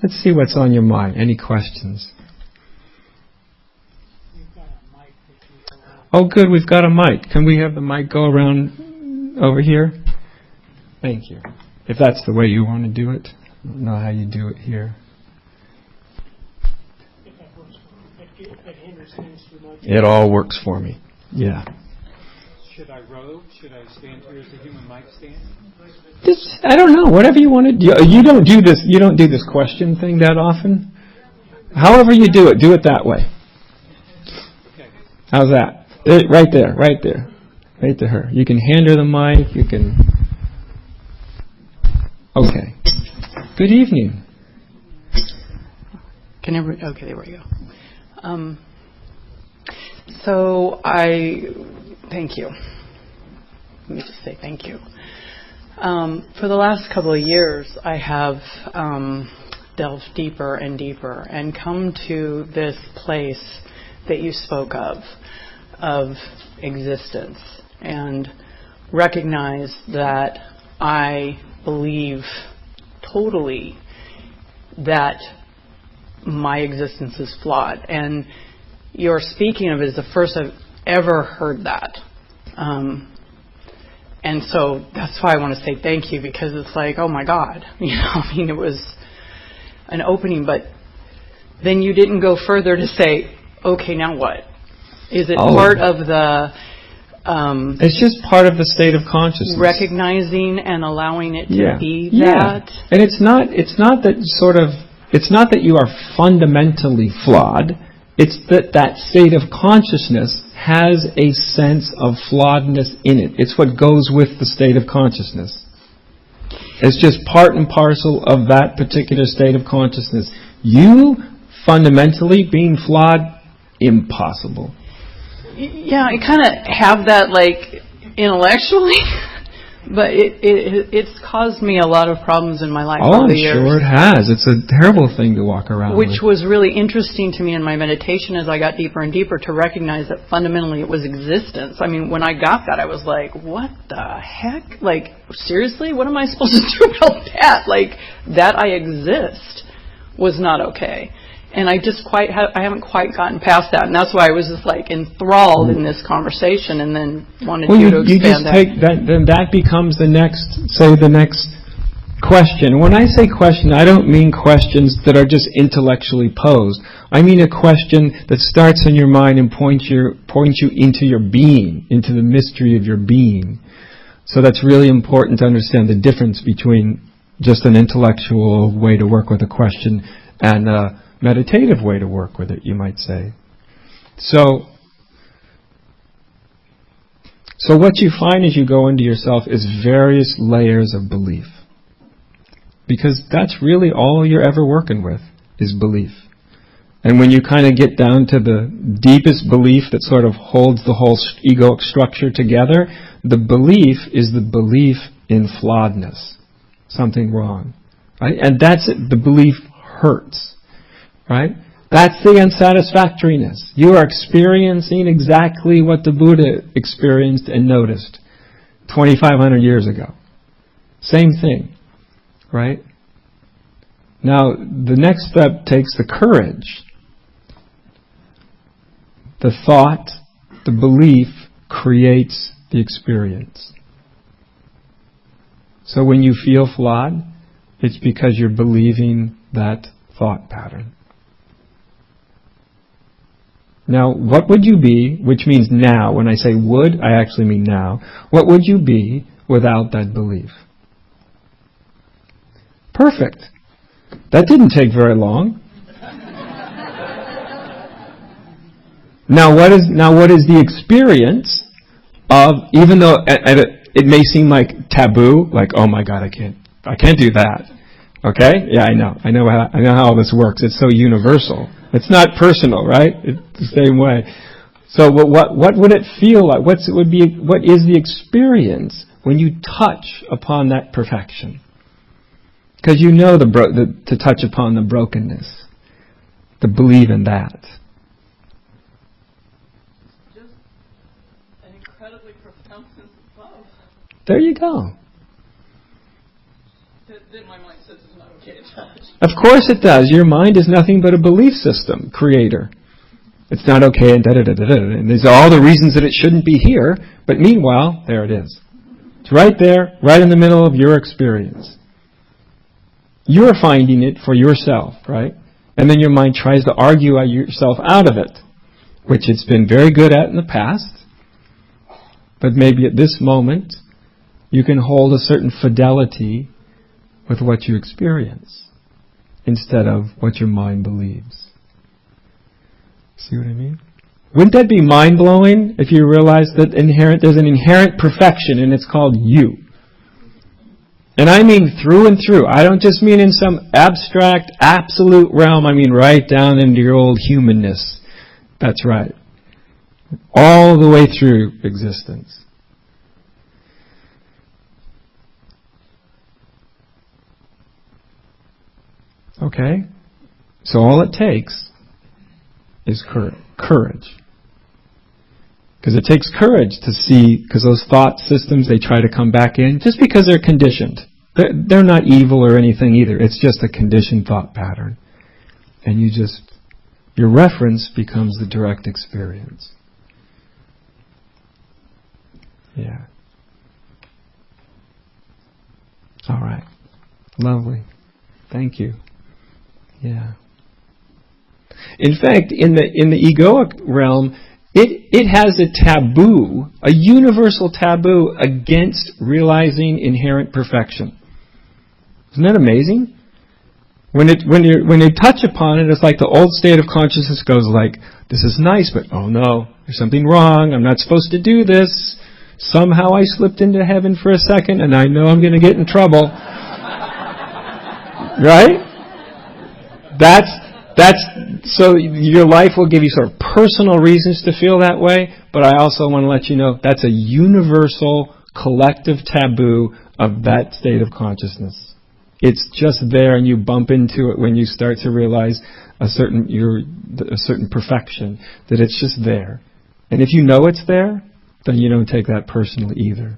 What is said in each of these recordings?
Let's see what's on your mind. Any questions? Oh, good. We've got a mic. Can we have the mic go around over here? Thank you. If that's the way you want to do it. I don't know how you do it here. It all works for me. Yeah. Should I row? Should I stand here as a human mic stand? I don't know. Whatever you want to do. You don't do this. You don't do this question thing that often. However you do it that way. Okay. How's that? Right there. Right to her. You can hand her the mic. You can. Okay. Good evening. Okay, there we go. Thank you. Let me just say thank you. For the last couple of years, I have delved deeper and deeper and come to this place that you spoke of existence, and recognize that I believe totally that my existence is flawed. And your speaking of it is the first I've ever heard that. And so that's why I want to say thank you, because it's like, oh my God, it was an opening, but then you didn't go further to say, okay, now what? Is it part of the... it's just part of the state of consciousness. Recognizing and allowing it to be that? Yeah. And it's not that you are fundamentally flawed. It's that state of consciousness has a sense of flawedness in it. It's what goes with the state of consciousness. It's just part and parcel of that particular state of consciousness. You, fundamentally, being flawed, impossible. Yeah, I kind of have that, intellectually, but it's caused me a lot of problems in my life over the years. Oh, I'm sure it has. It's a terrible thing to walk around with. Which was really interesting to me in my meditation as I got deeper and deeper to recognize that fundamentally it was existence. I mean, when I got that, I was like, what the heck? Seriously? What am I supposed to do about that? That I exist was not okay. And I haven't quite gotten past that, and that's why I was just enthralled in this conversation, and then wanted you to expand that. Then that becomes the next question. When I say question, I don't mean questions that are just intellectually posed. I mean a question that starts in your mind and points you into your being, into the mystery of your being. So that's really important to understand the difference between just an intellectual way to work with a question and a meditative way to work with it, you might say. So what you find as you go into yourself is various layers of belief. Because that's really all you're ever working with, is belief. And when you kind of get down to the deepest belief that sort of holds the whole egoic structure together, the belief is the belief in flawedness. Something wrong. Right? And that's it. The belief hurts. Right? That's the unsatisfactoriness. You are experiencing exactly what the Buddha experienced and noticed 2,500 years ago. Same thing. Right? Now, the next step takes the courage. The thought, the belief creates the experience. So when you feel flawed, it's because you're believing that thought pattern. Now, what would you be, which means now, when I say would, I actually mean now, what would you be without that belief? Perfect. That didn't take very long. Now what is the experience of, even though it may seem like taboo, like, oh my God, I can't do that. Okay? Yeah, I know how all this works. It's so universal. It's not personal, right? It's the same way. So what would it feel like? What is the experience when you touch upon that perfection? Because you know to touch upon the brokenness, to believe in that. Just an incredibly profound sense of love. There you go. That my mind says is not okay. it does. Of course it does. Your mind is nothing but a belief system creator. It's not okay and da-da-da-da-da. And these are all the reasons that it shouldn't be here. But meanwhile, there it is. It's right there, right in the middle of your experience. You're finding it for yourself, right? And then your mind tries to argue yourself out of it, which it's been very good at in the past. But maybe at this moment, you can hold a certain fidelity with what you experience instead of what your mind believes. See what I mean? Wouldn't that be mind-blowing if you realize that there's an inherent perfection and it's called you? And I mean through and through. I don't just mean in some abstract, absolute realm. I mean right down into your old humanness. That's right. All the way through existence. Okay? So all it takes is courage. Because it takes courage to see, because those thought systems, they try to come back in, just because they're conditioned. They're not evil or anything either. It's just a conditioned thought pattern. And your reference becomes the direct experience. Yeah. All right. Lovely. Thank you. Yeah. In fact, in the egoic realm, it has a taboo, a universal taboo against realizing inherent perfection. Isn't that amazing? When you touch upon it, it's like the old state of consciousness goes like, this is nice, but oh no, there's something wrong. I'm not supposed to do this. Somehow I slipped into heaven for a second, and I know I'm going to get in trouble. Right? So your life will give you sort of personal reasons to feel that way, but I also want to let you know that's a universal, collective taboo of that state of consciousness. It's just there, and you bump into it when you start to realize a certain perfection, that it's just there. And if you know it's there, then you don't take that personally either.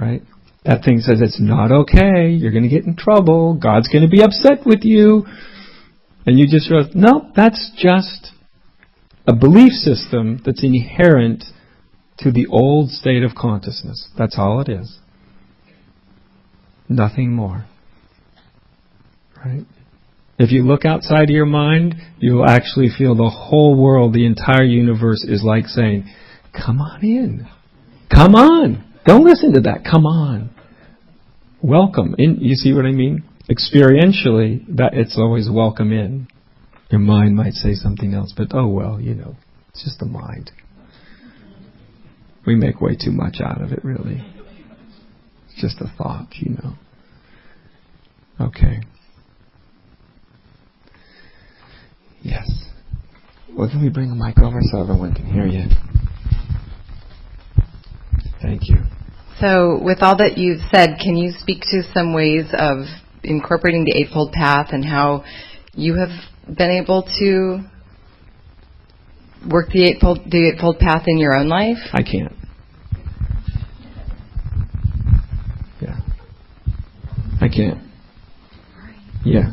Right? That thing says it's not okay, you're going to get in trouble, God's going to be upset with you. And you just realize, no, that's just a belief system that's inherent to the old state of consciousness. That's all it is. Nothing more. Right? If you look outside of your mind, you will actually feel the whole world, the entire universe is like saying, come on in. Come on. Don't listen to that. Come on. Welcome in. You see what I mean? Experientially, that it's always welcome in. Your mind might say something else, but oh well, it's just the mind. We make way too much out of it, really. It's just a thought, Okay. Yes. Well, can we bring the mic over so everyone can hear you? Thank you. So, with all that you've said, can you speak to some ways of incorporating the Eightfold Path and how you have been able to work the Eightfold Path in your own life? I can't. Yeah. I can't. Yeah.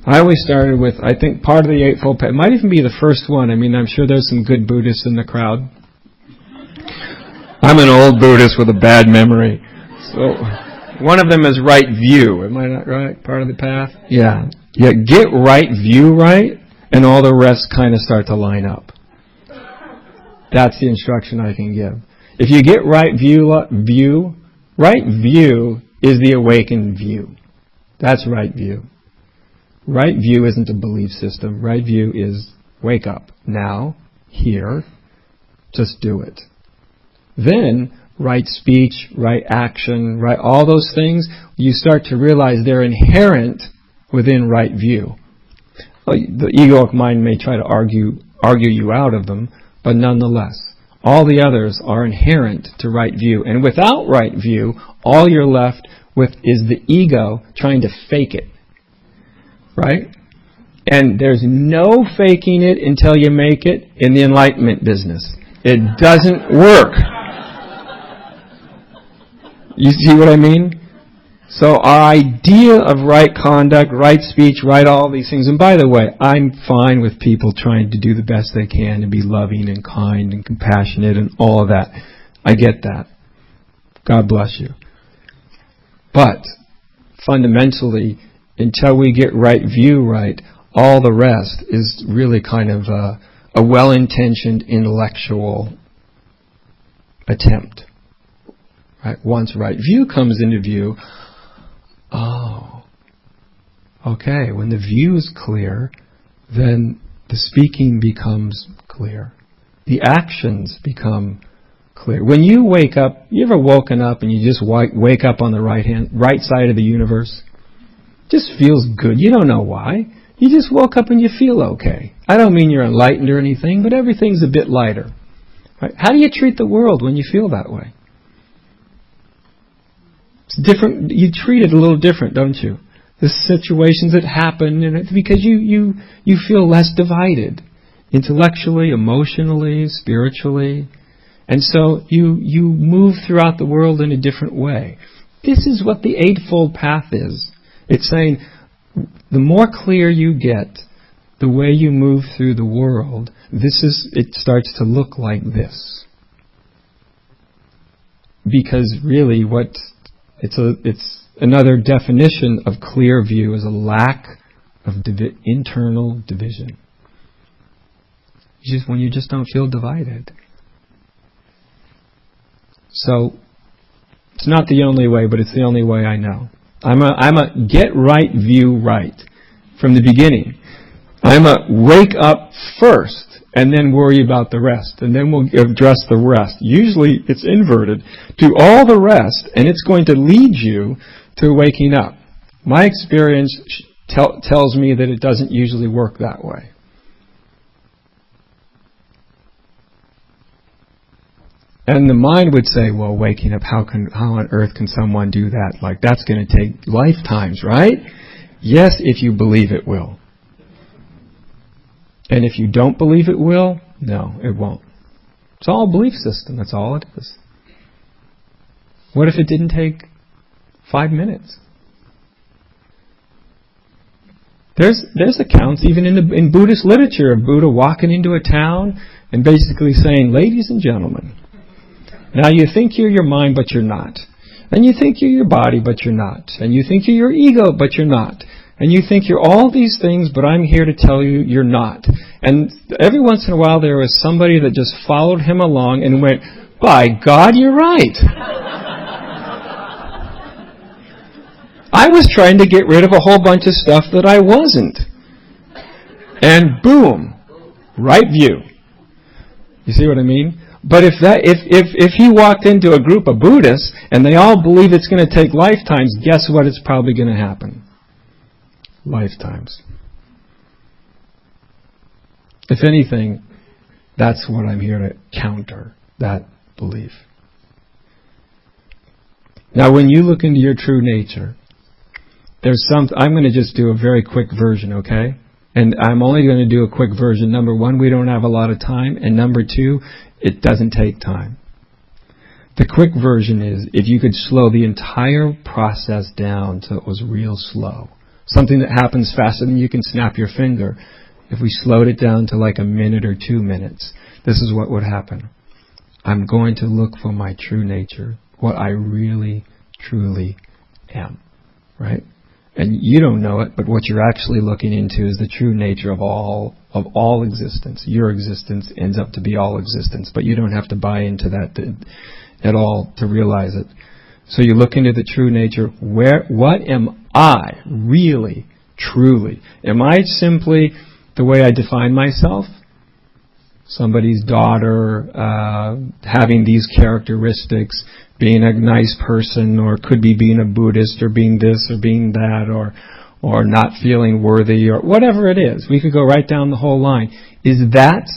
I always started with, I think part of the Eightfold Path, it might even be the first one. I mean, I'm sure there's some good Buddhists in the crowd. I'm an old Buddhist with a bad memory. So, one of them is right view. Am I not right? Part of the path? Yeah. Yeah, get right view right, and all the rest kind of start to line up. That's the instruction I can give. If you get right view is the awakened view. That's right view. Right view isn't a belief system. Right view is wake up. Now, here, just do it. Then, right speech, right action, right all those things, you start to realize they're inherent within right view. The egoic mind may try to argue you out of them, but nonetheless, all the others are inherent to right view. And without right view, all you're left with is the ego trying to fake it. Right? And there's no faking it until you make it in the enlightenment business. It doesn't work. You see what I mean? So our idea of right conduct, right speech, right all these things, and by the way, I'm fine with people trying to do the best they can and be loving and kind and compassionate and all of that. I get that. God bless you. But fundamentally, until we get right view right, all the rest is really kind of a well-intentioned intellectual attempt. Right? Once right view comes into view, oh, okay, when the view is clear, then the speaking becomes clear. The actions become clear. When you wake up, you ever woken up and you just wake up on the right side of the universe? Just feels good. You don't know why. You just woke up and you feel okay. I don't mean you're enlightened or anything, but everything's a bit lighter. Right? How do you treat the world when you feel that way? It's different. You treat it a little different, don't you? The situations that happen, and because you feel less divided, intellectually, emotionally, spiritually, and so you move throughout the world in a different way. This is what the Eightfold Path is. It's saying the more clear you get the way you move through the world, it starts to look like this. Because really it's another definition of clear view is a lack of internal division. When you just don't feel divided. So it's not the only way, but it's the only way I know. I'm a get right view right from the beginning. I'm a wake up first and then worry about the rest, and then we'll address the rest. Usually it's inverted. Do all the rest, and it's going to lead you to waking up. My experience tells me that it doesn't usually work that way. And the mind would say, well, waking up, how on earth can someone do that? Like, that's going to take lifetimes, right? Yes, if you believe it will. And if you don't believe it will, no, it won't. It's all a belief system. That's all it is. What if it didn't take 5 minutes? There's accounts even in Buddhist literature of Buddha walking into a town and basically saying, ladies and gentlemen, now you think you're your mind, but you're not. And you think you're your body, but you're not. And you think you're your ego, but you're not. And you think you're all these things, but I'm here to tell you you're not. And every once in a while there was somebody that just followed him along and went, by God, you're right. I was trying to get rid of a whole bunch of stuff that I wasn't. And boom, right view. You see what I mean? But if he walked into a group of Buddhists and they all believe it's going to take lifetimes, guess what? It's probably going to happen. Lifetimes. If anything, that's what I'm here to counter, that belief. Now, when you look into your true nature, I'm going to just do a very quick version, okay? And I'm only going to do a quick version. Number one, we don't have a lot of time. And number two, it doesn't take time. The quick version is if you could slow the entire process down so it was real slow. Something that happens faster than you can snap your finger. If we slowed it down to like a minute or 2 minutes, this is what would happen. I'm going to look for my true nature, what I really, truly am. Right? And you don't know it, but what you're actually looking into is the true nature of all existence. Your existence ends up to be all existence, but you don't have to buy into that at all to realize it. So you look into the true nature. What am I really, truly? Am I simply the way I define myself? Somebody's daughter, having these characteristics, being a nice person, or could be being a Buddhist, or being this, or being that, or not feeling worthy, or whatever it is. We could go right down the whole line. Is that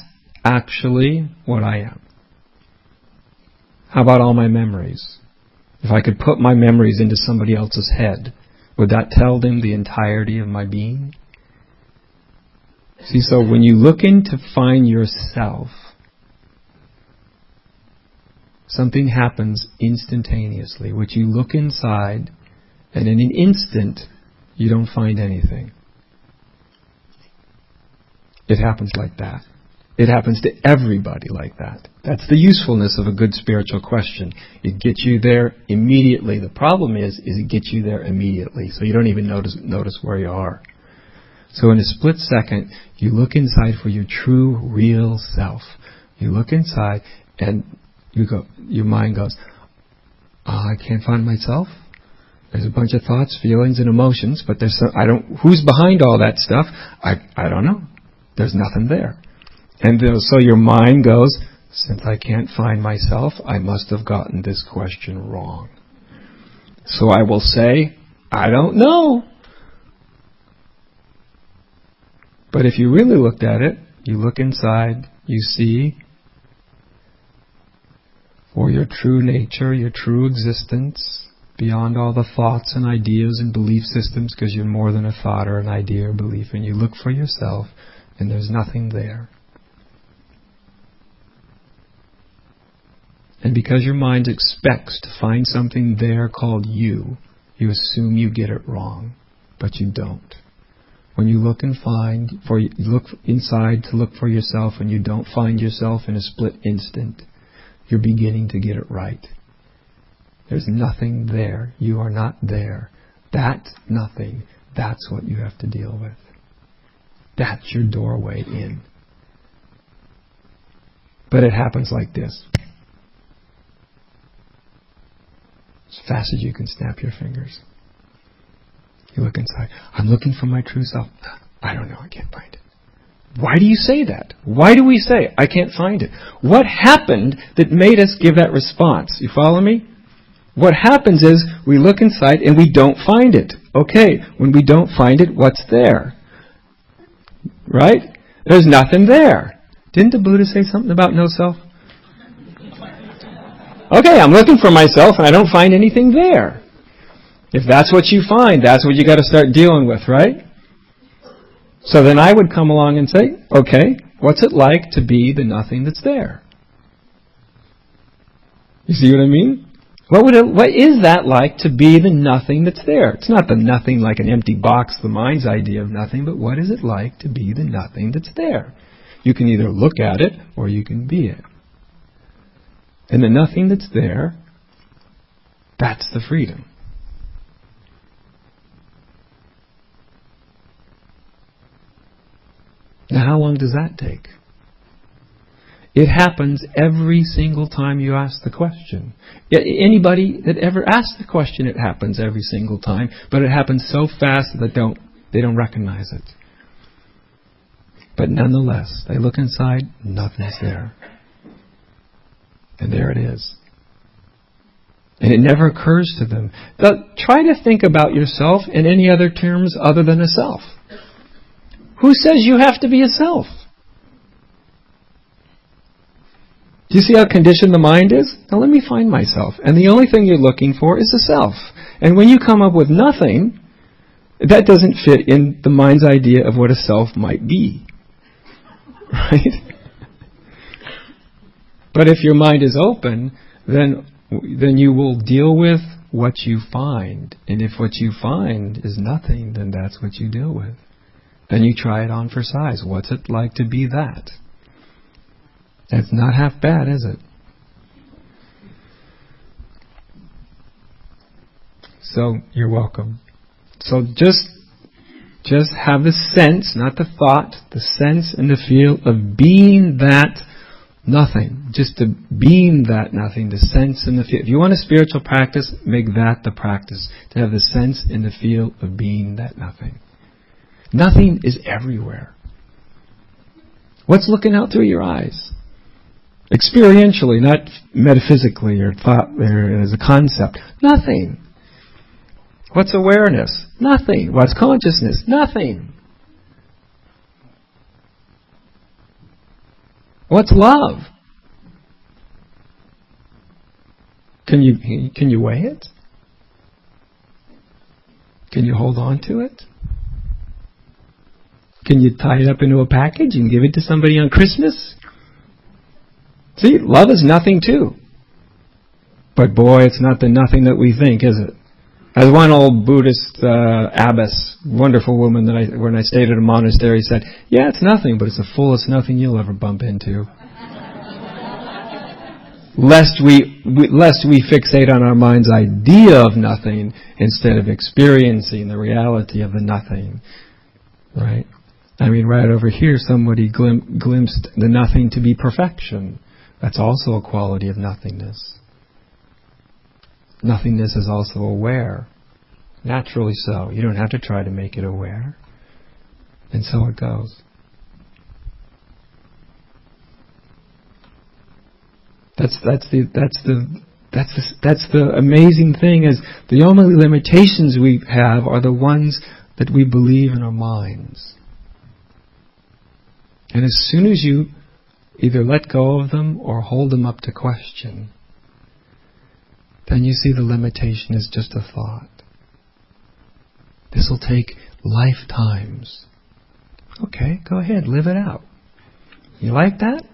actually what I am? How about all my memories? If I could put my memories into somebody else's head, would that tell them the entirety of my being? See, so when you look in to find yourself, something happens instantaneously, which you look inside And in an instant, you don't find anything. It happens like that. It happens to everybody like that. That's the usefulness of a good spiritual question. It gets you there immediately. The problem is it gets you there immediately, so you don't even notice where you are. So in a split second, you look inside for your true, real self. You look inside, and your mind goes, I can't find myself. There's a bunch of thoughts, feelings, and emotions, but who's behind all that stuff? I don't know. There's nothing there. And so your mind goes, since I can't find myself, I must have gotten this question wrong. So I will say, I don't know. But if you really looked at it, you look inside, you see for your true nature, your true existence, beyond all the thoughts and ideas and belief systems, because you're more than a thought or an idea or belief, and you look for yourself, and there's nothing there. And because your mind expects to find something there called you assume you get it wrong, but you don't. When you look you look inside to look for yourself and you don't find yourself in a split instant, you're beginning to get it right. There's nothing there. You are not there. That nothing, that's what you have to deal with. That's your doorway in. But it happens like this. As fast as you can snap your fingers. You look inside. I'm looking for my true self. I don't know. I can't find it. Why do you say that? Why do we say, I can't find it? What happened that made us give that response? You follow me? What happens is we look inside and we don't find it. Okay, when we don't find it, what's there? Right? There's nothing there. Didn't the Buddha say something about no self? Okay, I'm looking for myself and I don't find anything there. If that's what you find, that's what you got to start dealing with, right? So then I would come along and say, okay, what's it like to be the nothing that's there? You see what I mean? What is that like to be the nothing that's there? It's not the nothing like an empty box, the mind's idea of nothing, but what is it like to be the nothing that's there? You can either look at it or you can be it. And the nothing that's there, that's the freedom. Now, how long does that take? It happens every single time you ask the question. Anybody that ever asks the question, it happens every single time, but it happens so fast that they don't recognize it. But nonetheless, they look inside, nothing's there. And there it is. And it never occurs to them. Try to think about yourself in any other terms other than a self. Who says you have to be a self? Do you see how conditioned the mind is? Now let me find myself. And the only thing you're looking for is a self. And when you come up with nothing, that doesn't fit in the mind's idea of what a self might be. Right? But if your mind is open, then you will deal with what you find. And if what you find is nothing, then that's what you deal with. Then you try it on for size. What's it like to be that? That's not half bad, is it? So, you're welcome. So just have the sense, not the thought, the sense and the feel of being that nothing. Just to being that nothing, the sense and the feel. If you want a spiritual practice, make that the practice. To have the sense and the feel of being that nothing. Nothing is everywhere. What's looking out through your eyes? Experientially, not metaphysically or thought or as a concept. Nothing. What's awareness? Nothing. What's consciousness? Nothing. What's love? Can you weigh it? Can you hold on to it? Can you tie it up into a package and give it to somebody on Christmas? See, love is nothing too. But boy, it's not the nothing that we think, is it? As one old Buddhist abbess, wonderful woman when I stayed at a monastery, said, "Yeah, it's nothing, but it's the fullest nothing you'll ever bump into." Lest we fixate on our mind's idea of nothing instead of experiencing the reality of the nothing, right? I mean, right over here, somebody glimpsed the nothing to be perfection. That's also a quality of nothingness. Nothingness is also aware, naturally so. You don't have to try to make it aware, and so it goes. That's the amazing thing, is the only limitations we have are the ones that we believe in our minds. And as soon as you either let go of them or hold them up to question, then you see the limitation is just a thought. This will take lifetimes. Okay, go ahead, live it out. You like that?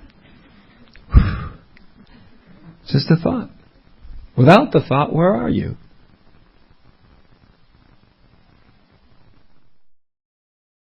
Just a thought. Without the thought, where are you?